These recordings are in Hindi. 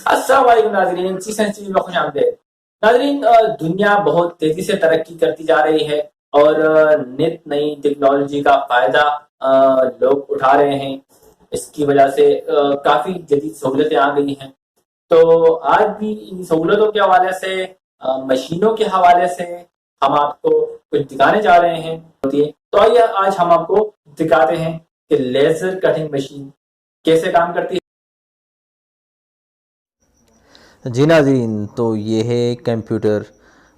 अस्सलाम वालेकुम नाजरीन, सीसन टीवी में खुशामदीद। नाजरीन, दुनिया बहुत तेजी से तरक्की करती जा रही है और नित नई टेक्नोलॉजी का फायदा लोग उठा रहे हैं। इसकी वजह से काफी जदीद सहूलतें आ गई हैं। तो आज भी इन सहूलतों के हवाले से, मशीनों के हवाले से हम आपको कुछ दिखाने जा रहे हैं। तो आइए आज हम आपको दिखाते हैं कि लेजर कटिंग मशीन कैसे काम करती है। जी नाज़रीन, तो ये है कंप्यूटर।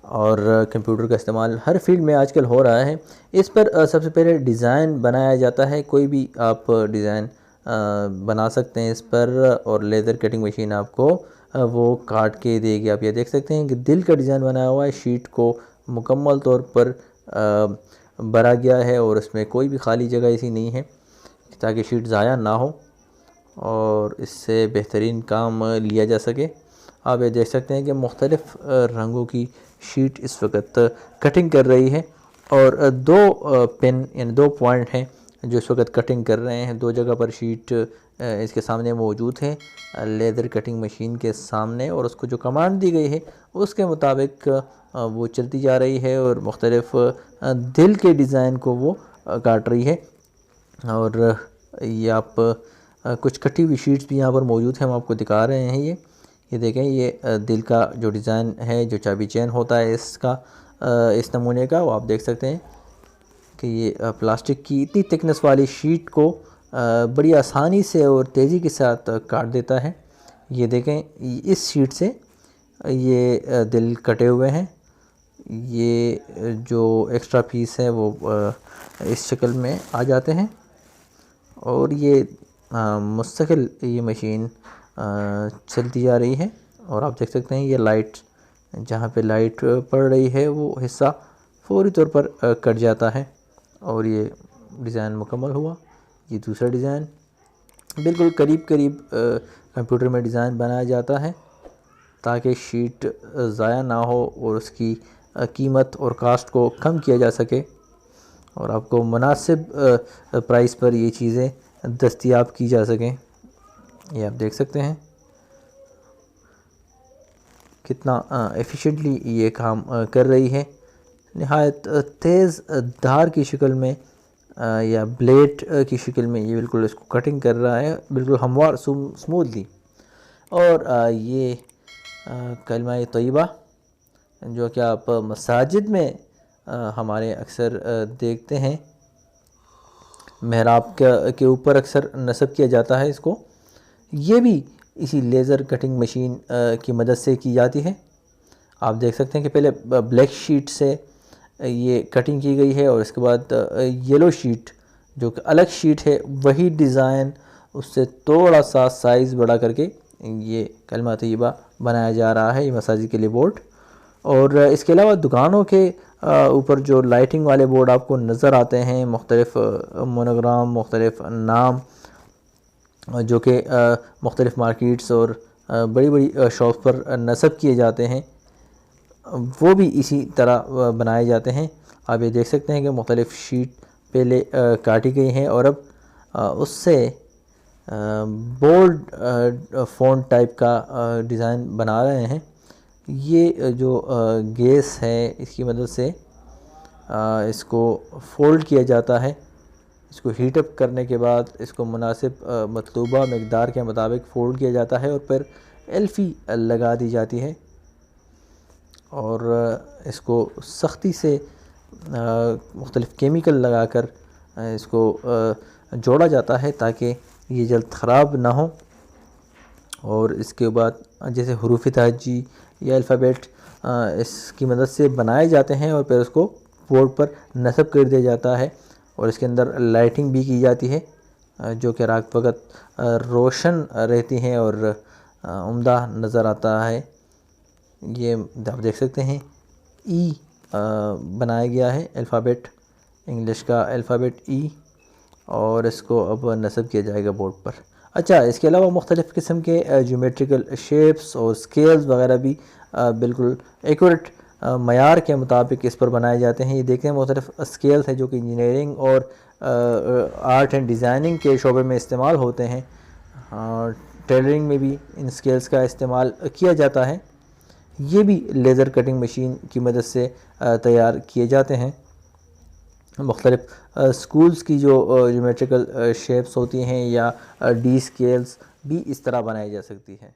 और कंप्यूटर का इस्तेमाल हर फील्ड में आजकल हो रहा है। इस पर सबसे पहले डिज़ाइन बनाया जाता है। कोई भी आप डिज़ाइन बना सकते हैं इस पर, और लेज़र कटिंग मशीन आपको वो काट के देगी। आप ये देख सकते हैं कि दिल का डिज़ाइन बनाया हुआ है। शीट को मुकम्मल तौर पर भरा गया है और इसमें कोई भी खाली जगह ऐसी नहीं है ताकि शीट ज़ाया ना हो और इससे बेहतरीन काम लिया जा सके। आप ये देख सकते हैं कि मुख्तलिफ़ रंगों की शीट इस वक्त कटिंग कर रही है, और दो पेन यानी दो पॉइंट हैं जो इस वक्त कटिंग कर रहे हैं। दो जगह पर शीट इसके सामने मौजूद है, लेज़र कटिंग मशीन के सामने, और उसको जो कमांड दी गई है उसके मुताबिक वो चलती जा रही है और मुख्तलिफ़ दिल के डिज़ाइन को वो काट रही है। और ये आप कुछ कटी हुई शीट्स भी यहाँ पर मौजूद हैं, हम आपको दिखा रहे हैं। ये देखें, ये दिल का जो डिज़ाइन है, जो चाबी चेन होता है इसका, इस नमूने का, वो आप देख सकते हैं कि ये प्लास्टिक की इतनी थिकनेस वाली शीट को बड़ी आसानी से और तेज़ी के साथ काट देता है। ये देखें, इस शीट से ये दिल कटे हुए हैं। ये जो एक्स्ट्रा पीस है वो इस शक्ल में आ जाते हैं, और ये मुस्तकिल ये मशीन चलती जा रही है। और आप देख सकते हैं ये लाइट, जहाँ पे लाइट पड़ रही है वो हिस्सा फौरी तौर पर कट जाता है, और ये डिज़ाइन मुकम्मल हुआ। ये दूसरा डिज़ाइन बिल्कुल करीब करीब कंप्यूटर में डिज़ाइन बनाया जाता है ताकि शीट ज़ाया ना हो और उसकी कीमत और कास्ट को कम किया जा सके और आपको मुनासिब प्राइस पर ये चीज़ें दस्तयाब की जा सकें। ये आप देख सकते हैं कितना एफिशिएंटली ये काम कर रही है। नहायत तेज़ धार की शक्ल में या ब्लेड की शक्ल में ये बिल्कुल इसको कटिंग कर रहा है, बिल्कुल हमवार स्मूथली। और ये कलमा तैयबा जो कि आप मसाजिद में हमारे अक्सर देखते हैं, महराब के ऊपर अक्सर नस्ब किया जाता है इसको। ये भी इसी लेज़र कटिंग मशीन की मदद से की जाती है। आप देख सकते हैं कि पहले ब्लैक शीट से ये कटिंग की गई है, और इसके बाद येलो शीट जो कि अलग शीट है, वही डिज़ाइन उससे थोड़ा सा साइज़ बड़ा करके ये कलमा तैयबा बनाया जा रहा है, ये मसाजिद के लिए बोर्ड। और इसके अलावा दुकानों के ऊपर जो लाइटिंग वाले बोर्ड आपको नज़र आते हैं, मुख्तलिफ़ मोनोग्राम, मुख्तलिफ़ नाम, जो कि मुख्तलिफ़ मार्केट्स और बड़ी बड़ी शॉप पर नस्ब किए जाते हैं, वो भी इसी तरह बनाए जाते हैं। आप ये देख सकते हैं कि मुख्तलिफ़ शीट पहले काटी गई हैं और अब उससे बोल्ड फ़ॉन्ट टाइप का डिज़ाइन बना रहे हैं। ये जो गैस है इसकी मदद से इसको फ़ोल्ड किया जाता है। इसको हीट अप करने के बाद इसको मुनासिब मतलूबा मकदार के मुताबिक फ़ोल्ड किया जाता है और फिर एल्फ़ी लगा दी जाती है, और इसको सख्ती से मुख्तलिफ़ केमिकल लगाकर इसको जोड़ा जाता है ताकि ये जल्द ख़राब ना हो। और इसके बाद जैसे हरूफ तहज्जी या अल्फ़ाबेट इसकी मदद से बनाए जाते हैं और फिर उसको बोर्ड पर नस्ब कर दिया जाता है, और इसके अंदर लाइटिंग भी की जाती है जो कि रात वक़्त रोशन रहती हैं और उम्दा नज़र आता है। ये आप देख सकते हैं ई बनाया गया है, अल्फ़ाबेट, इंग्लिश का अल्फ़ाबेट ई, और इसको अब नस्ब किया जाएगा बोर्ड पर। अच्छा, इसके अलावा मुख्तलिफ़ किस्म के ज्योमेट्रिकल शेप्स और स्केल्स वगैरह भी बिल्कुल एक्यूरेट मयार के मुताबिक इस पर बनाए जाते हैं। ये देखें, मुख्तलिफ़ स्केल्स हैं जो कि इंजीनियरिंग और आर्ट एंड डिज़ाइनिंग के शोबे में इस्तेमाल होते हैं। टेलरिंग में भी इन स्केल्स का इस्तेमाल किया जाता है। ये भी लेज़र कटिंग मशीन की मदद से तैयार किए जाते हैं। मुख्तलिफ स्कूल्स की जो ज्योमेट्रिकल शेप्स होती हैं या डी स्केल्स भी इस तरह बनाई जा सकती है।